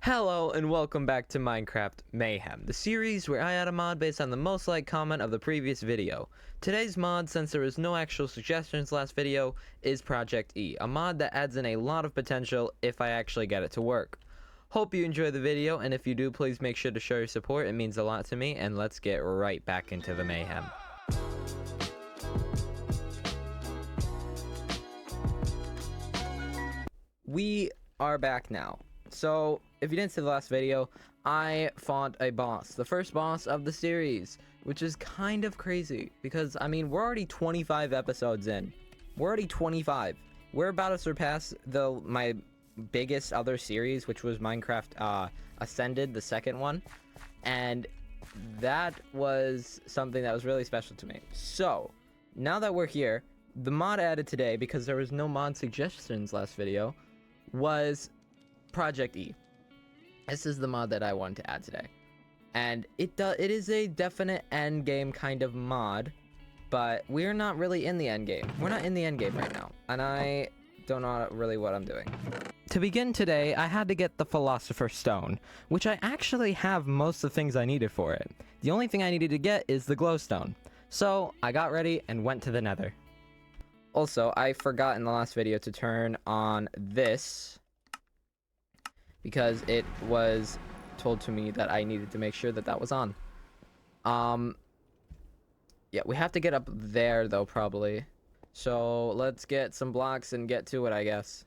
Hello and welcome back to Minecraft Mayhem, the series where I add a mod based on the most liked comment of the previous video. Today's mod, since there was no actual suggestions last video, is Project E, a mod that adds in a lot of potential if I actually get it to work. Hope you enjoy the video, and if you do, please make sure to show your support. It means a lot to me, and let's get right back into the mayhem. We are back now. So, if you didn't see the last video, I fought a boss, the first boss of the series, which is kind of crazy, because, I mean, we're already 25 episodes in. We're already 25. We're about to surpass my biggest other series, which was Minecraft Ascended, the second one, and that was something that was really special to me. So, now that we're here, the mod added today, because there was no mod suggestions last video, was Project E. This is the mod that I wanted to add today, and it is a definite end game kind of mod, but we're not really in the end game. We're not in the end game right now, and I don't know really what I'm doing. To begin today, I had to get the philosopher stone, which I actually have most of the things I needed for it. The only thing I needed to get is the glowstone, so I got ready and went to the nether. Also, I forgot in the last video to turn on this, because it was told to me that I needed to make sure that that was on. Yeah, we have to get up there though, probably. So let's get some blocks and get to it, I guess.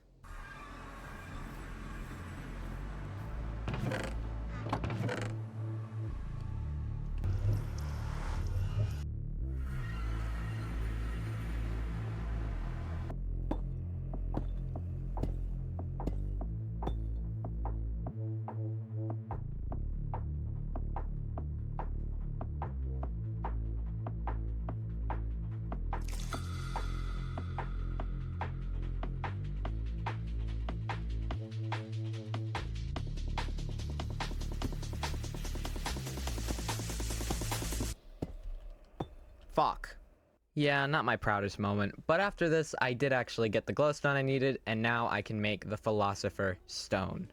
Fuck. Yeah, not my proudest moment, but after this, I did actually get the glowstone I needed, and now I can make the philosopher stone.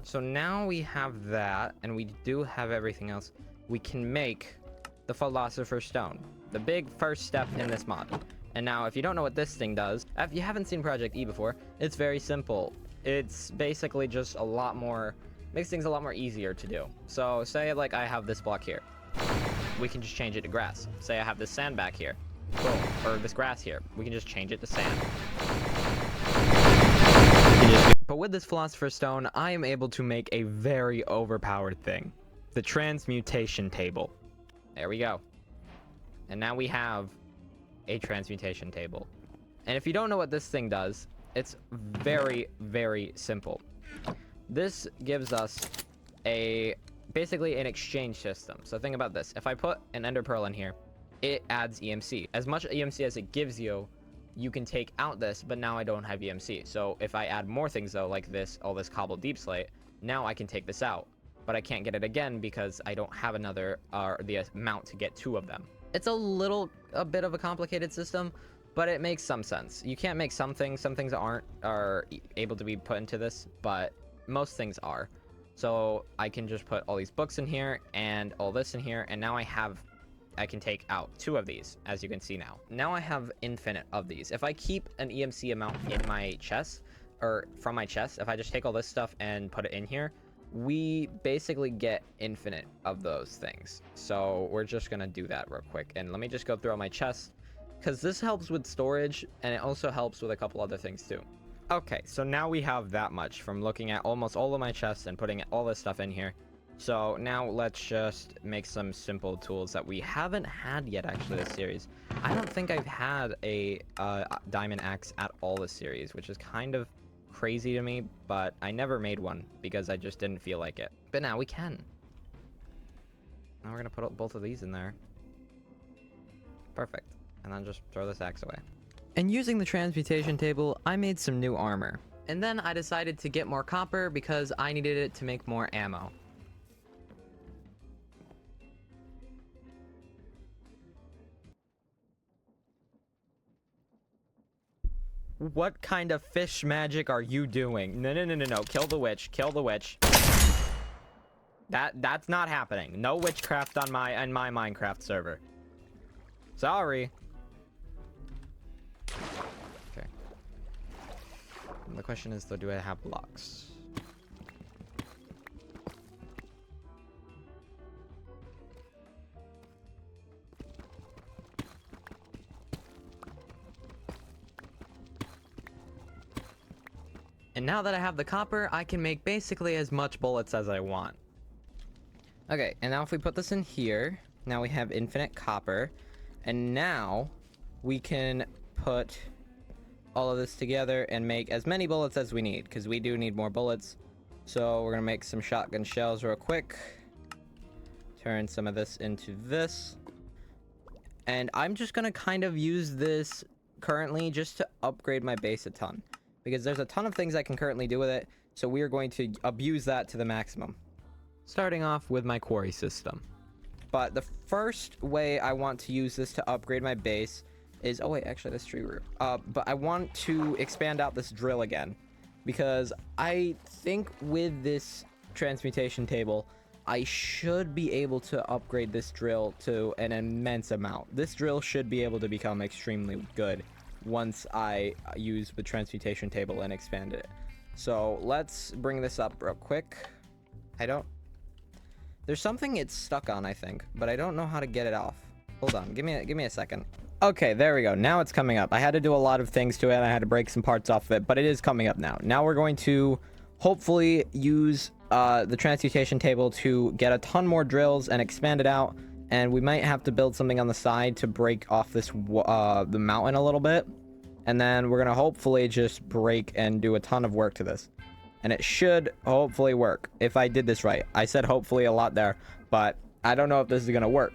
So now we have that, and we do have everything else. We can make the philosopher stone, the big first step in this mod. And now, if you don't know what this thing does, if you haven't seen Project E before, it's very simple. It's basically just a lot more, makes things a lot more easier to do. So say like I have this block here. We can just change it to grass. Say I have this sand back here. Boom. Or this grass here. We can just change it to sand. But with this philosopher's stone, I am able to make a very overpowered thing. The transmutation table. There we go. And now we have a transmutation table. And if you don't know what this thing does, it's very, very simple. This gives us basically an exchange system. So think about this. If I put an ender pearl in here, it adds EMC. As much EMC as it gives you, you can take out this, but now I don't have EMC. So if I add more things though, like this, all this cobble deep slate, now I can take this out, but I can't get it again because I don't have another, the amount to get two of them. It's a bit of a complicated system, but it makes some sense. You can't make some things are able to be put into this, but most things are. So I can just put all these books in here and all this in here, and now I can take out two of these, as you can see now. Now I have infinite of these. If I keep an EMC amount in my chest, or from my chest, if I just take all this stuff and put it in here, we basically get infinite of those things. So we're just gonna do that real quick. And let me just go through all my chests, because this helps with storage, and it also helps with a couple other things too. Okay, so now we have that much from looking at almost all of my chests and putting all this stuff in here. So now let's just make some simple tools that we haven't had yet actually this series. I don't think I've had a diamond axe at all this series, which is kind of crazy to me, but I never made one because I just didn't feel like it. But now we can. Now we're gonna put both of these in there. Perfect. And then just throw this axe away. And using the transmutation table, I made some new armor. And then I decided to get more copper because I needed it to make more ammo. What kind of fish magic are you doing? No, no, no, no, no. Kill the witch. Kill the witch. That's not happening. No witchcraft on my Minecraft server. Sorry. Okay. The question is though, do I have blocks? And now that I have the copper, I can make basically as much bullets as I want. Okay, and now if we put this in here, now we have infinite copper. And now we can put all of this together and make as many bullets as we need, because we do need more bullets. So we're gonna make some shotgun shells real quick. Turn some of this into this. And I'm just gonna kind of use this currently just to upgrade my base a ton, because there's a ton of things I can currently do with it. So we are going to abuse that to the maximum. Starting off with my quarry system. But the first way I want to use this to upgrade my base is... Oh, wait, actually, that's tree root. But I want to expand out this drill again. Because I think with this transmutation table, I should be able to upgrade this drill to an immense amount. This drill should be able to become extremely good once I use the transmutation table and expand it. So let's bring this up real quick. There's something it's stuck on, I think, but I don't know how to get it off. Hold on, give me a second. Okay, there we go. Now it's coming up. I had to do a lot of things to it. I had to break some parts off of it, but it is coming up now. Now we're going to hopefully use the transmutation table to get a ton more drills and expand it out. And we might have to build something on the side to break off this the mountain a little bit. And then we're gonna hopefully just break and do a ton of work to this. And it should hopefully work if I did this right. I said hopefully a lot there, but I don't know if this is gonna work.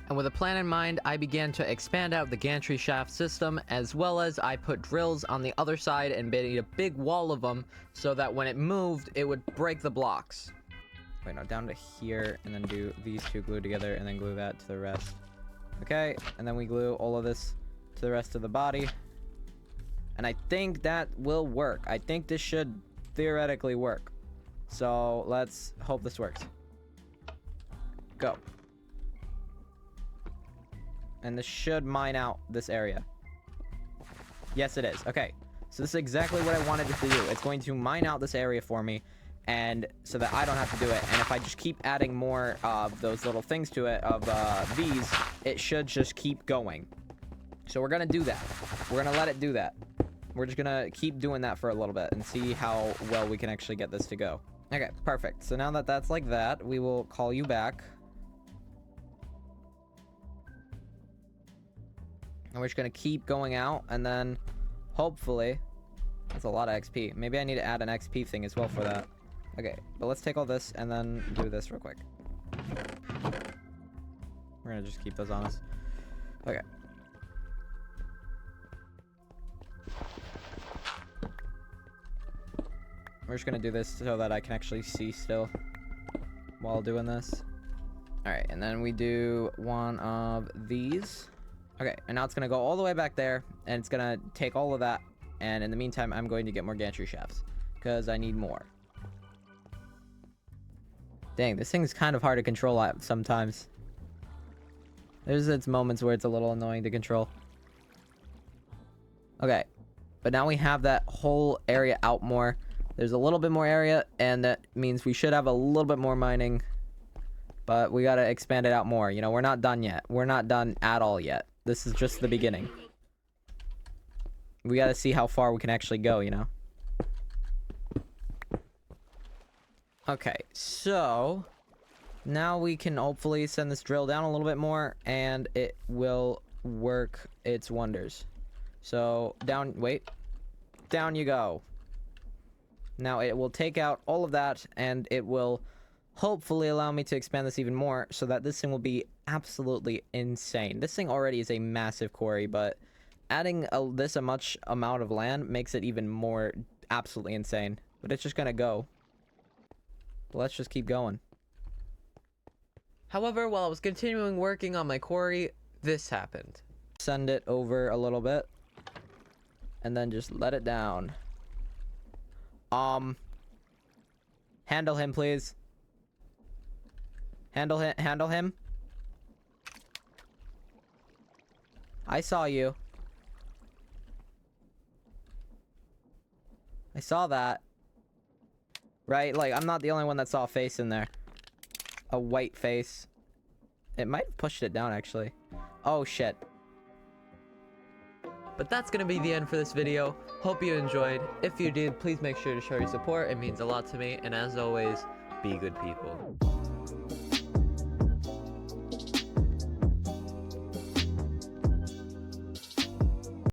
And with a plan in mind, I began to expand out the gantry shaft system, as well as I put drills on the other side and made a big wall of them so that when it moved, it would break the blocks. Wait, no, down to here, and then do these two glued together, and then glue that to the rest. Okay, and then we glue all of this to the rest of the body. And I think that will work. I think this should theoretically work. So let's hope this works. Go. And this should mine out this area. Yes, it is. Okay, so this is exactly what I wanted it to do. It's going to mine out this area for me, and so that I don't have to do it. And if I just keep adding more of those little things to it, of these, it should just keep going. So we're gonna do that. We're gonna let it do that. We're just gonna keep doing that for a little bit and see how well we can actually get this to go. Okay, perfect. So now that that's like that, we will call you back. And we're just gonna keep going out, and then hopefully... That's a lot of XP. Maybe I need to add an XP thing as well for that. Okay, but let's take all this and then do this real quick. We're gonna just keep those on us. Okay. We're just gonna do this so that I can actually see still while doing this. Alright, and then we do one of these. Okay, and now it's gonna go all the way back there, and it's gonna take all of that, and in the meantime, I'm going to get more gantry shafts, because I need more. Dang, this thing's kind of hard to control sometimes. There's its moments where it's a little annoying to control. Okay, but now we have that whole area out more. There's a little bit more area, and that means we should have a little bit more mining. But we gotta expand it out more. You know, we're not done yet. We're not done at all yet. This is just the beginning. We gotta see how far we can actually go, you know? Okay, so... now we can hopefully send this drill down a little bit more, and it will work its wonders. So, down... wait. Down you go. Now it will take out all of that, and it will hopefully allow me to expand this even more, so that this thing will be absolutely insane. This thing already is a massive quarry, but adding this much amount of land makes it even more absolutely insane. But it's just gonna go. Let's just keep going. However, while I was continuing working on my quarry, this happened. Send it over a little bit. And then just let it down. Handle him, please. Handle him. I saw you. I saw that. Right? Like, I'm not the only one that saw a face in there. A white face. It might have pushed it down, actually. Oh, shit. But that's gonna be the end for this video. Hope you enjoyed. If you did, please make sure to show your support. It means a lot to me. And as always, be good people.